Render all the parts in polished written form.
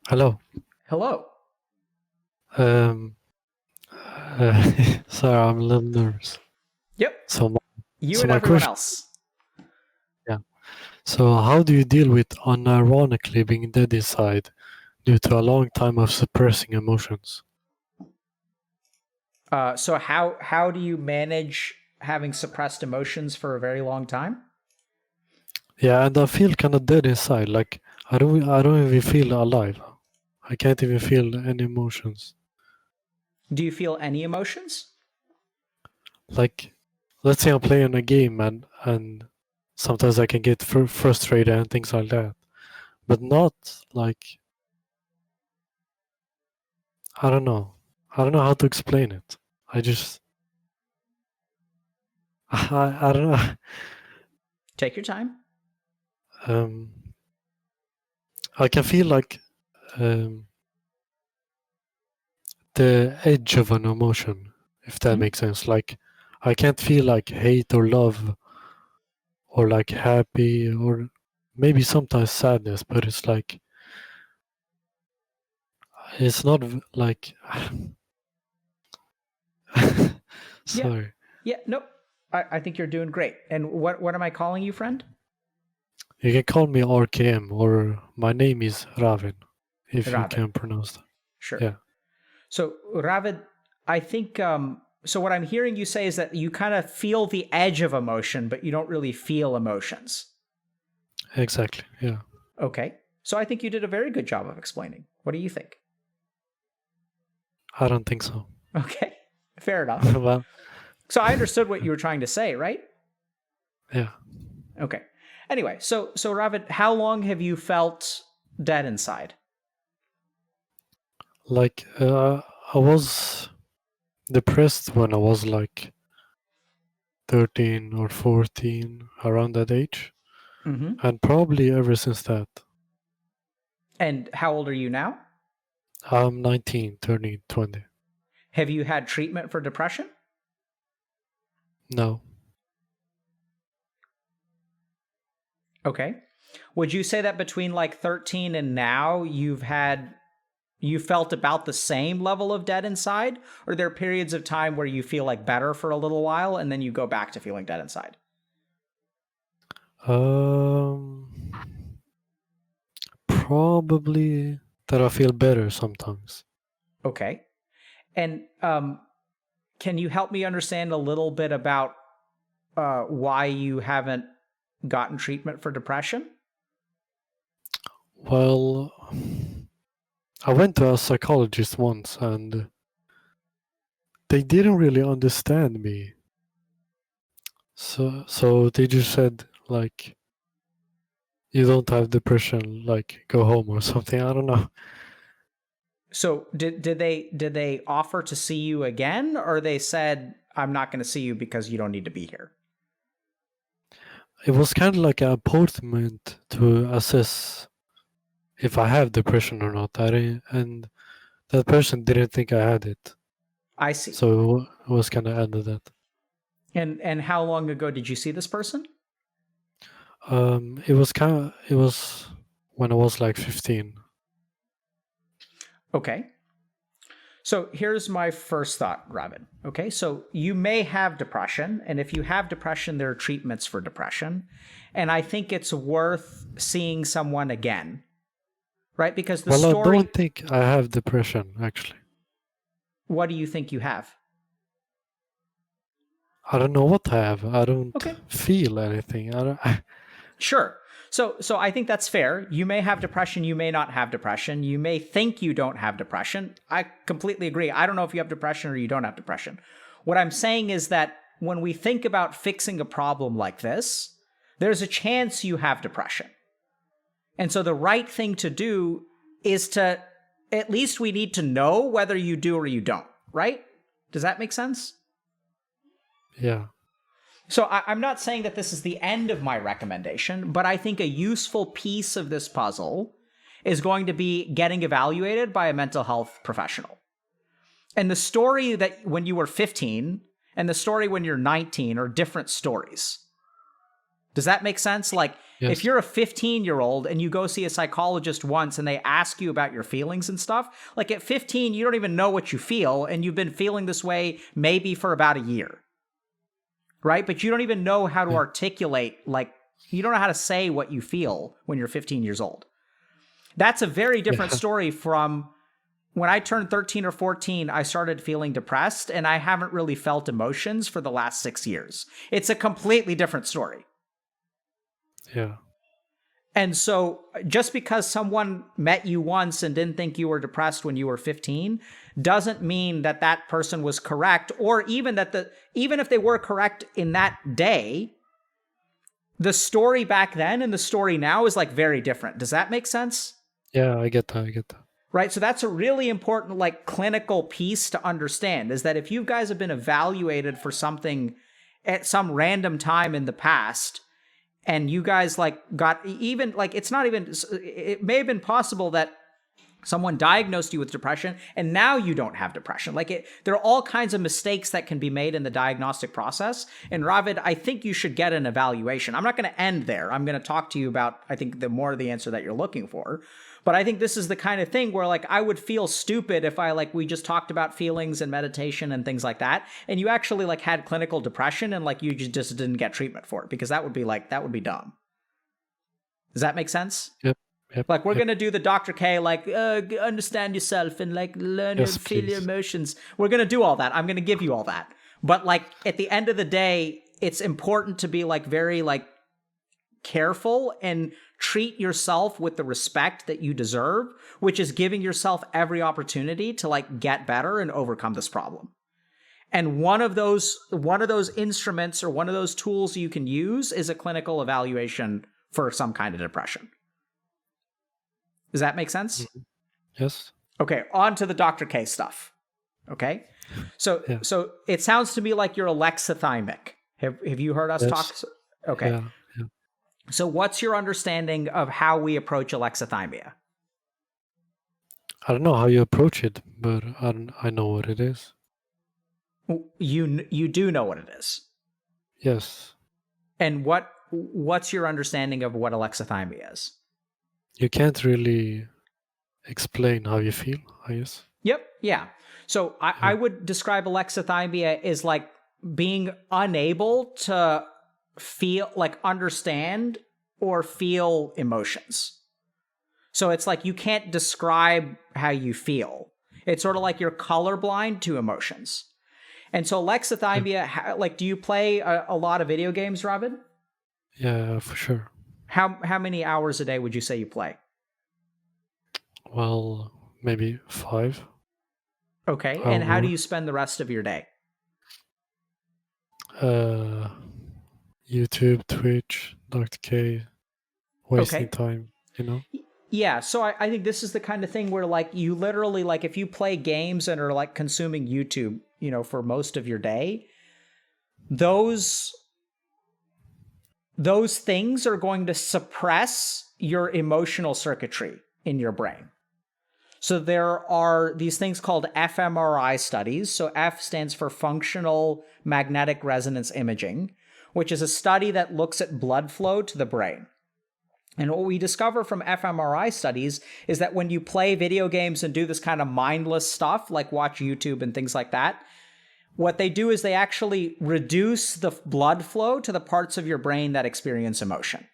Hello. Hello. Um, sorry, I'm a little nervous. Yep. So, my, You so and my everyone question, else. yeah. So, how do you deal with unironically being dead inside due to a long time of suppressing emotions? So how do you manage having suppressed emotions for a very long time? Yeah, and I feel kind of dead inside. Like I don't even feel alive. I can't even feel any emotions. Do you feel any emotions? Like, let's say I'm playing a game and sometimes I can get frustrated and things like that, but not like I don't know. I don't know how to explain it. I just I don't know. Take your time. Um, I can feel like um, the edge of an emotion, if that Mhm. makes sense. Like I can't feel like hate or love or like happy or maybe sometimes sadness, but it's like it's not like Yeah. sorry. Yeah. Nope. I think you're doing great. And what am I calling you, friend? You can call me RKM or my name is Raven, if you Ravid. can pronounce that. Sure. Yeah, So Ravid, I think so what I'm hearing you say is that you kind of feel the edge of emotion, but you don't really feel emotions. exactly. Yeah, Okay. So I think you did a very good job of explaining. What do you think? I don't think so. Okay. Fair enough. Well, So I understood what you were trying to say, right? yeah. Okay. Anyway, so Ravid, how long have you felt dead inside? Like I was depressed when I was like 13 or 14, around that age, Mm-hmm. and probably ever since that. And how old are you now? I'm 19, turning 20. Have you had treatment for depression? No. Okay. Would you say that between like 13 and now you felt about the same level of dead inside? Or are there periods of time where you feel like better for a little while and then you go back to feeling dead inside? Um, Probably that I feel better sometimes. Okay. And can you help me understand a little bit about why you haven't gotten treatment for depression? Well, I went to a psychologist once and they didn't really understand me. So they just said like you don't have depression, like go home or something. I don't know. So did they offer to see you again, or they said I'm not going to see you because you don't need to be here? It was kind of like an appointment to assess if I have depression or not. And that person didn't think I had it, I see. so it was kind of ended that. And how long ago did you see this person? It was when I was like 15. Okay. So here's my first thought, Robin. Okay, so you may have depression, and if you have depression, there are treatments for depression. And I think it's worth seeing someone again, right? Because the Well, I story, don't think I have depression actually. what do you think you have? I don't know what I have. I don't Okay, feel anything. I don't. sure. So I think that's fair. You may have depression, you may not have depression. You may think you don't have depression. I completely agree. I don't know if you have depression or you don't have depression. What I'm saying is that when we think about fixing a problem like this, there's a chance you have depression. And so the right thing to do is to at least we need to know whether you do or you don't, right? Does that make sense? Yeah. So I'm not saying that this is the end of my recommendation, but I think a useful piece of this puzzle is going to be getting evaluated by a mental health professional. And the story that when you were 15 and the story when you're 19 are different stories. Does that make sense? Like, Yes. if you're a 15-year-old and you go see a psychologist once and they ask you about your feelings and stuff, like at 15, you don't even know what you feel, and you've been feeling this way maybe for about a year, right? But you don't even know how to articulate, like, you don't know how to say what you feel when you're 15 years old. That's a very different story from when I turned 13 or 14, I started feeling depressed, and I haven't really felt emotions for the last 6 years. It's a completely different story. Yeah. And so just because someone met you once and didn't think you were depressed when you were 15 doesn't mean that that person was correct, or even that even if they were correct in that day, the story back then and the story now is like very different. Does that make sense? Yeah, I get that. Right? So that's a really important like clinical piece to understand, is that if you guys have been evaluated for something at some random time in the past, and you guys like got even like, it's not even, it may have been possible that someone diagnosed you with depression and now you don't have depression. Like there are all kinds of mistakes that can be made in the diagnostic process. And Ravid, I think you should get an evaluation. I'm not going to end there. I'm going to talk to you about, I think, the more the answer that you're looking for. But I think this is the kind of thing where like I would feel stupid if we just talked about feelings and meditation and things like that, and you actually like had clinical depression and like you just didn't get treatment for it, because that would be dumb. Does that make sense? Yep. Like we're gonna do the Dr. K, like understand yourself and like learn to feel your emotions. We're gonna do all that. I'm gonna give you all that. But like at the end of the day, it's important to be like very like careful and treat yourself with the respect that you deserve, which is giving yourself every opportunity to like get better and overcome this problem. And one of those instruments or one of those tools you can use is a clinical evaluation for some kind of depression. Does that make sense? Mm-hmm. Yes. Okay, on to the Dr. K stuff. Okay? So it sounds to me like you're alexithymic. Have you heard us talk? Okay. Yeah. So what's your understanding of how we approach alexithymia? I don't know how you approach it, but I know what it is. You do know what it is? Yes. And what's your understanding of what alexithymia is? You can't really explain how you feel, I guess. Yep. Yeah. So I would describe alexithymia as like being unable to feel, like understand or feel emotions. So it's like you can't describe how you feel. It's sort of like you're colorblind to emotions. And so alexithymia, like, do you play a lot of video games, Robin? Yeah, for sure. How many hours a day would you say you play? Well, maybe 5. Okay. And how do you spend the rest of your day? YouTube, Twitch, Dr. K, wasting time, you know? Yeah, so I think this is the kind of thing where like you literally, like if you play games and are like consuming YouTube, you know, for most of your day, those things are going to suppress your emotional circuitry in your brain. So there are these things called fMRI studies. So F stands for functional magnetic resonance imaging, which is a study that looks at blood flow to the brain. And what we discover from fMRI studies is that when you play video games and do this kind of mindless stuff, like watch YouTube and things like that, what they do is they actually reduce the blood flow to the parts of your brain that experience emotion.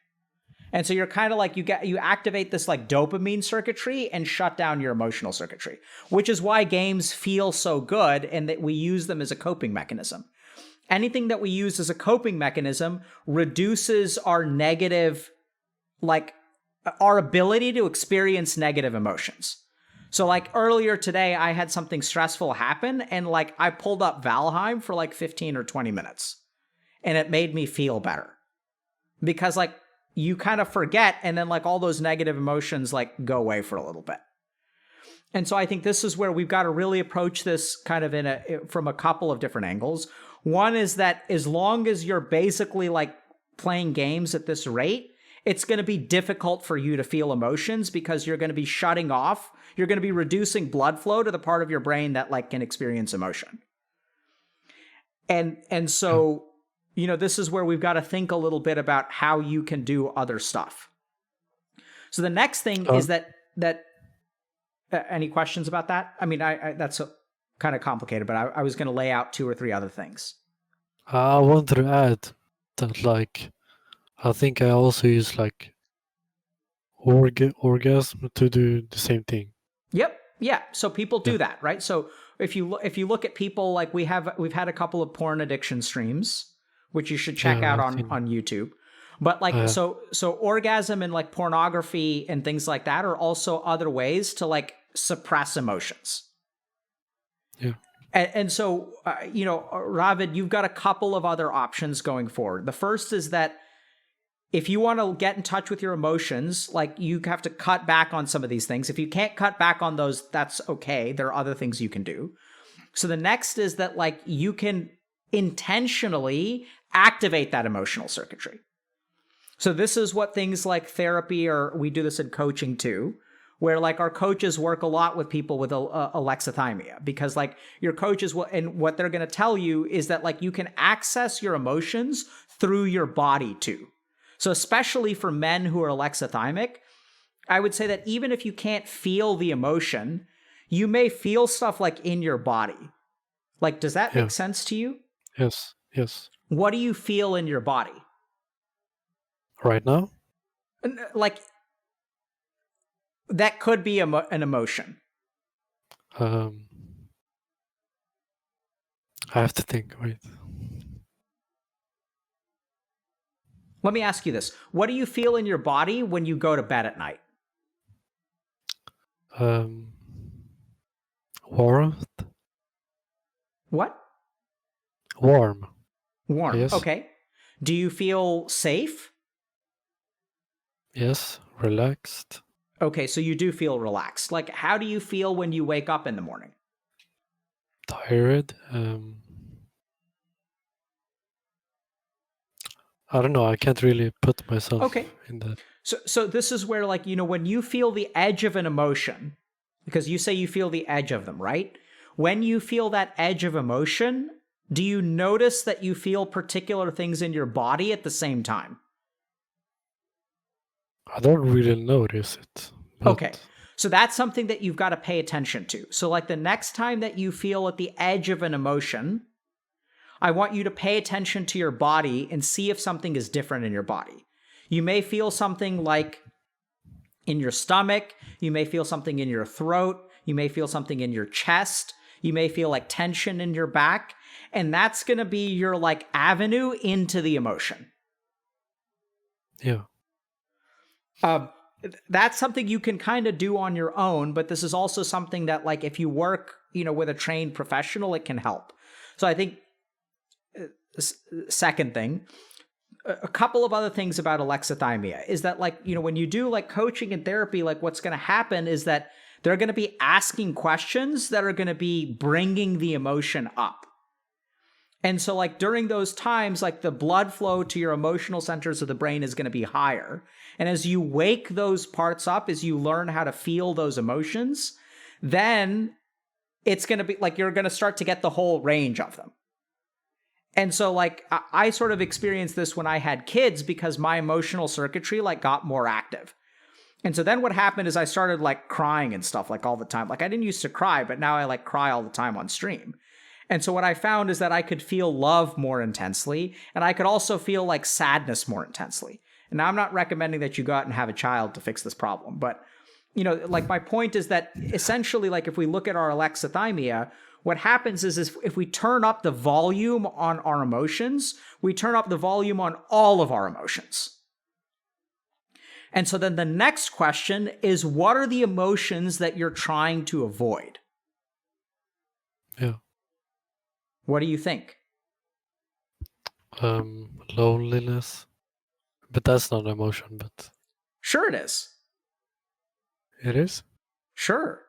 And so you're kind of like, you activate this like dopamine circuitry and shut down your emotional circuitry, which is why games feel so good and that we use them as a coping mechanism. Anything that we use as a coping mechanism reduces our negative, like our ability to experience negative emotions. So like earlier today, I had something stressful happen and like I pulled up Valheim for like 15 or 20 minutes and it made me feel better because like you kind of forget and then like all those negative emotions like go away for a little bit. And so I think this is where we've got to really approach this kind of from a couple of different angles. One is that as long as you're basically like playing games at this rate, it's going to be difficult for you to feel emotions because you're going to be shutting off. You're going to be reducing blood flow to the part of your brain that like can experience emotion. And so this is where we've got to think a little bit about how you can do other stuff. So the next thing is that any questions about that? I mean, I that's kind of complicated, but I was going to lay out 2 or 3 other things. I wanted to add that, like, I think I also use like orgasm to do the same thing. Yep. Yeah. So people do that, right? So if you look at people, like we've had a couple of porn addiction streams, which you should check out on YouTube. But like so orgasm and like pornography and things like that are also other ways to like suppress emotions. Yeah. And so Ravid, you've got a couple of other options going forward. The first is that if you want to get in touch with your emotions, like you have to cut back on some of these things. If you can't cut back on those, that's okay. There are other things you can do. So the next is that like you can intentionally activate that emotional circuitry. So this is what things like therapy, or we do this in coaching too, where like our coaches work a lot with people with alexithymia, because like your coaches will, and what they're going to tell you is that like you can access your emotions through your body too. So especially for men who are alexithymic, I would say that even if you can't feel the emotion, you may feel stuff like in your body. Like, does that make sense to you? Yes. What do you feel in your body? Right now? Like, that could be an emotion. I have to think, wait. Let me ask you this. What do you feel in your body when you go to bed at night? Warmth. What? Warm. Yes. Okay. Do you feel safe? Yes. Relaxed. Okay, so you do feel relaxed. Like, how do you feel when you wake up in the morning? Tired. I don't know. I can't really put myself in that. So this is where, like, when you feel the edge of an emotion, because you say you feel the edge of them, right? When you feel that edge of emotion, do you notice that you feel particular things in your body at the same time? I don't really notice it. Okay. So that's something that you've got to pay attention to. So like the next time that you feel at the edge of an emotion, I want you to pay attention to your body and see if something is different in your body. You may feel something like in your stomach. You may feel something in your throat. You may feel something in your chest. You may feel like tension in your back. And that's going to be your like avenue into the emotion. Yeah. That's something you can kind of do on your own, but this is also something that like if you work, with a trained professional, it can help. So I think second thing, a couple of other things about alexithymia is that like, when you do like coaching and therapy, like what's going to happen is that they're going to be asking questions that are going to be bringing the emotion up. And so like during those times, like the blood flow to your emotional centers of the brain is going to be higher. And as you wake those parts up, as you learn how to feel those emotions, then it's going to be like, you're going to start to get the whole range of them. And so like, I sort of experienced this when I had kids because my emotional circuitry like got more active. And so then what happened is I started like crying and stuff like all the time. Like I didn't used to cry, but now I like cry all the time on stream. And so what I found is that I could feel love more intensely, and I could also feel like sadness more intensely. And now I'm not recommending that you go out and have a child to fix this problem, but like my point is that essentially, like if we look at our alexithymia, what happens is if we turn up the volume on our emotions, we turn up the volume on all of our emotions. And so then the next question is, what are the emotions that you're trying to avoid? Yeah. What do you think? Loneliness. But that's not an emotion, but... Sure it is. It is? Sure.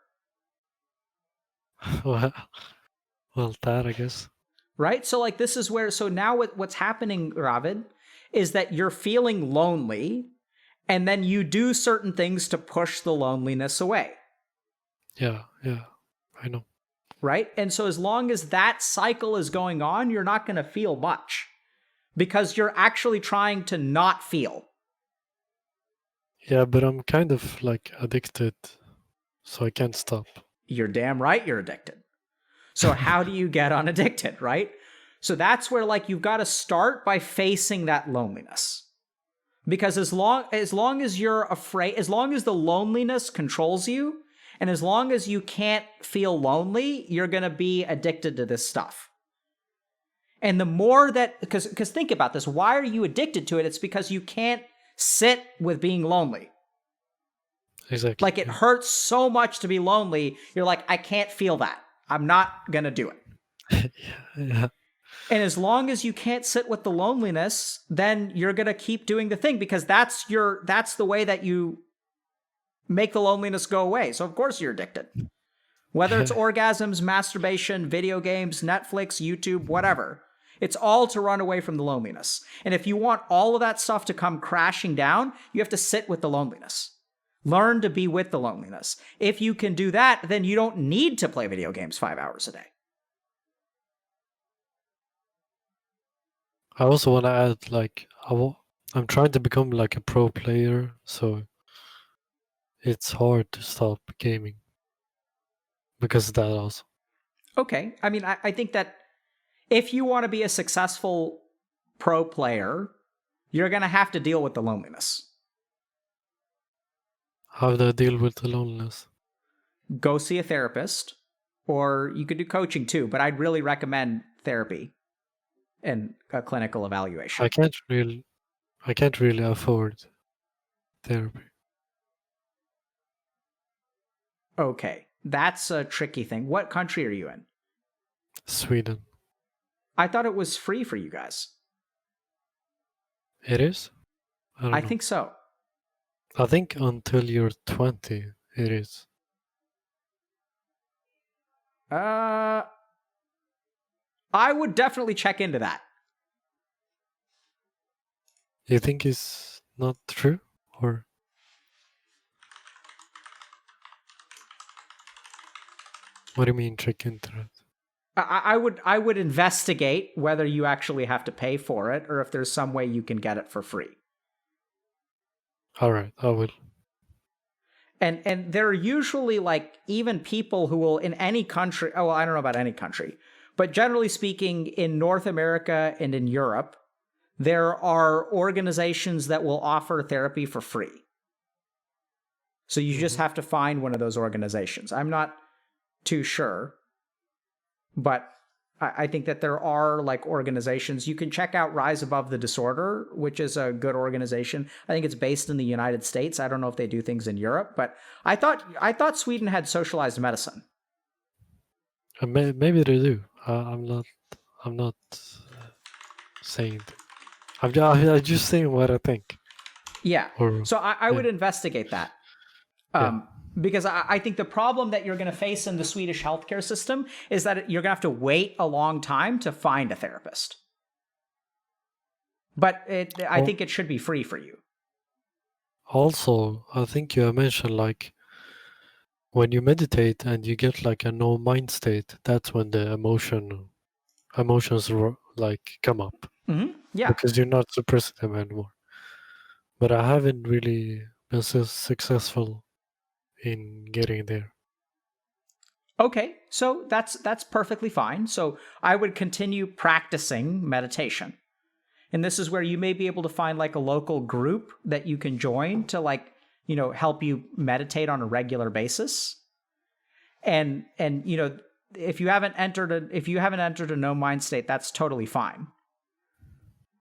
Well, that, I guess. Right? So like this is where, so now what's happening, Ravid, is that you're feeling lonely, and then you do certain things to push the loneliness away. Yeah, I know. Right? And so as long as that cycle is going on, you're not going to feel much. because you're actually trying to not feel. Yeah, but I'm kind of like addicted, so I can't stop. You're damn right you're addicted. So how do you get unaddicted, right? So that's where like you've got to start by facing that loneliness. Because as long as you're afraid, as long as the loneliness controls you, and as long as you can't feel lonely, you're going to be addicted to this stuff. And the more that, because think about this, why are you addicted to it? It's because you can't sit with being lonely. Exactly. Like it hurts so much to be lonely. You're like, I can't feel that. I'm not going to do it. Yeah. And as long as you can't sit with the loneliness, then you're going to keep doing the thing because that's the way that you make the loneliness go away. So of course you're addicted. Whether it's orgasms, masturbation, video games, Netflix, YouTube, whatever. It's all to run away from the loneliness. And if you want all of that stuff to come crashing down, you have to sit with the loneliness. Learn to be with the loneliness. If you can do that, then you don't need to play video games 5 hours a day. I also want to add, like, I'm trying to become like a pro player, so it's hard to stop gaming because of that also. Okay. I mean, I think that if you want to be a successful pro player, you're going to have to deal with the loneliness. How do I deal with the loneliness? Go see a therapist, or you could do coaching too, but I'd really recommend therapy and a clinical evaluation. I can't really afford therapy. Okay, that's a tricky thing. What country are you in? Sweden. I thought it was free for you guys. It is? I think so. I think until you're 20, it is. I would definitely check into that. You think it's not true? Or what do you mean check into it? I would investigate whether you actually have to pay for it or if there's some way you can get it for free. All right, I will. And there are usually like even people who will in any country, oh, well, I don't know about any country, but generally speaking in North America and in Europe, there are organizations that will offer therapy for free. So you just have to find one of those organizations. I'm not too sure, but I think that there are like organizations. You can check out Rise Above the Disorder, which is a good organization. I think it's based in the United States. I don't know if they do things in Europe, but I thought Sweden had socialized medicine. Maybe they do. I'm not saying that. I'm just saying what I think. Yeah. So I would investigate that. Because I think the problem that you're going to face in the Swedish healthcare system is that you're going to have to wait a long time to find a therapist. But I think it should be free for you. Also, I think you have mentioned like when you meditate and you get like a no mind state, that's when the emotions like come up. Mm-hmm. Yeah. Because you're not suppressing them anymore. But I haven't really been successful in getting there. Okay, so that's perfectly fine. So I would continue practicing meditation. And this is where you may be able to find like a local group that you can join to like, you know, help you meditate on a regular basis. And you know, if you haven't entered a no mind state, that's totally fine.